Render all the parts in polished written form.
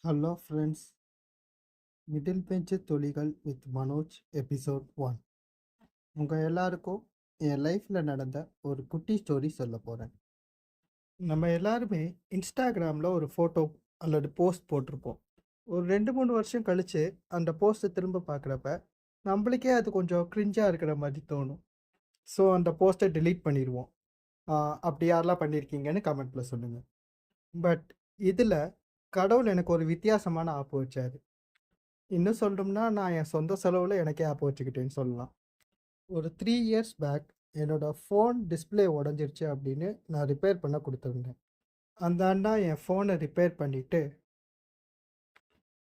Hello friends, middle bench துளிகள் with Manoj episode 1. உங்கள் எல்லாருக்கும் என் லைஃப்பில் நடந்த ஒரு குட்டி ஸ்டோரி சொல்ல போகிறேன். நம்ம எல்லாருமே இன்ஸ்டாகிராமில் ஒரு ஃபோட்டோ அல்லது போஸ்ட் போட்டிருப்போம். ஒரு 2-3 வருஷம் கழித்து அந்த போஸ்ட்டை திரும்ப பார்க்குறப்ப நம்மளுக்கே அது கொஞ்சம் க்ரிஞ்சாக இருக்கிற மாதிரி தோணும். ஸோ அந்த போஸ்ட்டை delete பண்ணிடுவோம். அப்படி யாரெல்லாம் பண்ணியிருக்கீங்கன்னு கமெண்ட்டில் சொல்லுங்கள். பட் இதில் கடவுள் எனக்கு ஒரு வித்தியாசமான ஆப்பு வச்சார். இன்னும் சொல்லணும்னா நான் என் சொந்த செலவில் எனக்கே ஆப் வச்சுக்கிட்டேன்னு சொல்லலாம். ஒரு 3 இயர்ஸ் பேக் என்னோட ஃபோன் டிஸ்பிளே உடஞ்சிருச்சு அப்படின்னு நான் ரிப்பேர் பண்ண கொடுத்துருந்தேன். அந்த அண்ணா என் ஃபோனை ரிப்பேர் பண்ணிவிட்டு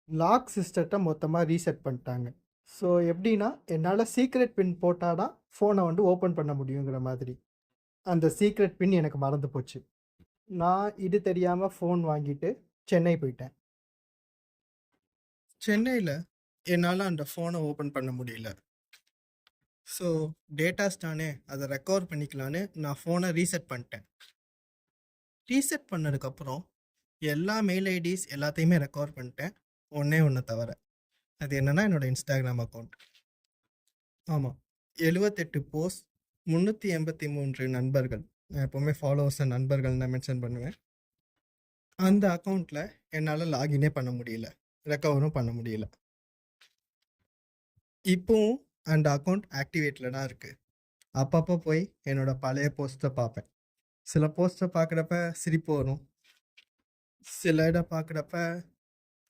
லாக் சிஸ்டத்தை மொத்தமாக ரீசெட் பண்ணிட்டாங்க. ஸோ எப்படின்னா என்னால் சீக்ரெட் பின் போட்டால் தான் ஃபோனை ஓப்பன் பண்ண முடியுங்கிற மாதிரி. அந்த சீக்ரெட் பின் எனக்கு மறந்து போச்சு. நான் இது தெரியாமல் ஃபோன் வாங்கிட்டு சென்னை போயிட்டேன். சென்னையில் என்னால் அந்த ஃபோனை ஓப்பன் பண்ண முடியல. ஸோ டேட்டாஸ் தானே, அதை ரெக்கவர் பண்ணிக்கலான்னு நான் ஃபோனை ரீசெட் பண்ணிட்டேன். ரீசெட் பண்ணதுக்கப்புறம் எல்லா மெயில் ஐடிஸ் எல்லாத்தையுமே ரெக்கவர் பண்ணிட்டேன், ஒன்று தவிர. அது என்னென்னா என்னோடய இன்ஸ்டாகிராம் அக்கௌண்ட். ஆமாம், 78 போஸ்ட், 383 நண்பர்கள். நான் எப்போவுமே ஃபாலோவர்ஸை நண்பர்கள் தான் மென்ஷன் பண்ணுவேன். அந்த அக்கௌண்ட்டில் என்னால் லாகினே பண்ண முடியல, ரெக்கவரும் பண்ண முடியல. இப்போவும் அந்த அக்கௌண்ட் ஆக்டிவேட்டில் தான் இருக்குது. அப்பப்போ போய் என்னோடய பழைய போஸ்ட்டை பார்ப்பேன். சில போஸ்ட்டை பார்க்குறப்ப சிரிப்பு வரும், சில இடம் பார்க்குறப்ப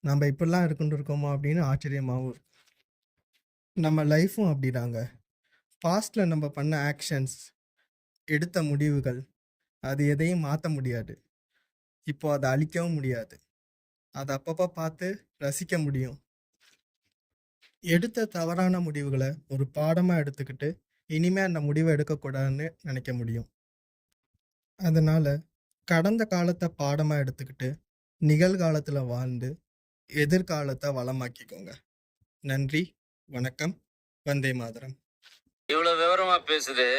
நம்ம இப்படிலாம் இருக்கோமா அப்படின்னு ஆச்சரியமாகவும் இருக்கும். நம்ம லைஃப்பும் அப்படிதாங்க. பாஸ்டில் நம்ம பண்ண ஆக்ஷன்ஸ், எடுத்த முடிவுகள், அது எதையும் மாற்ற முடியாது. இப்போ அதை அழிக்கவும் முடியாது. அதை அப்பப்போ பார்த்து ரசிக்க முடியும். எடுத்த தவறான முடிவுகளை ஒரு பாடமாக எடுத்துக்கிட்டு இனிமேல் அந்த முடிவை எடுக்கக்கூடாதுன்னு நினைக்க முடியும். அதனால் கடந்த காலத்தை பாடமாக எடுத்துக்கிட்டு நிகழ்காலத்தில் வாழ்ந்து எதிர்காலத்தை வளமாக்கிக்கோங்க. நன்றி, வணக்கம், வந்தே மாதரம். இவ்வளவு விவரமா பேசுதே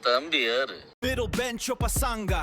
தம்பி யாரு? Middle bench o pasanga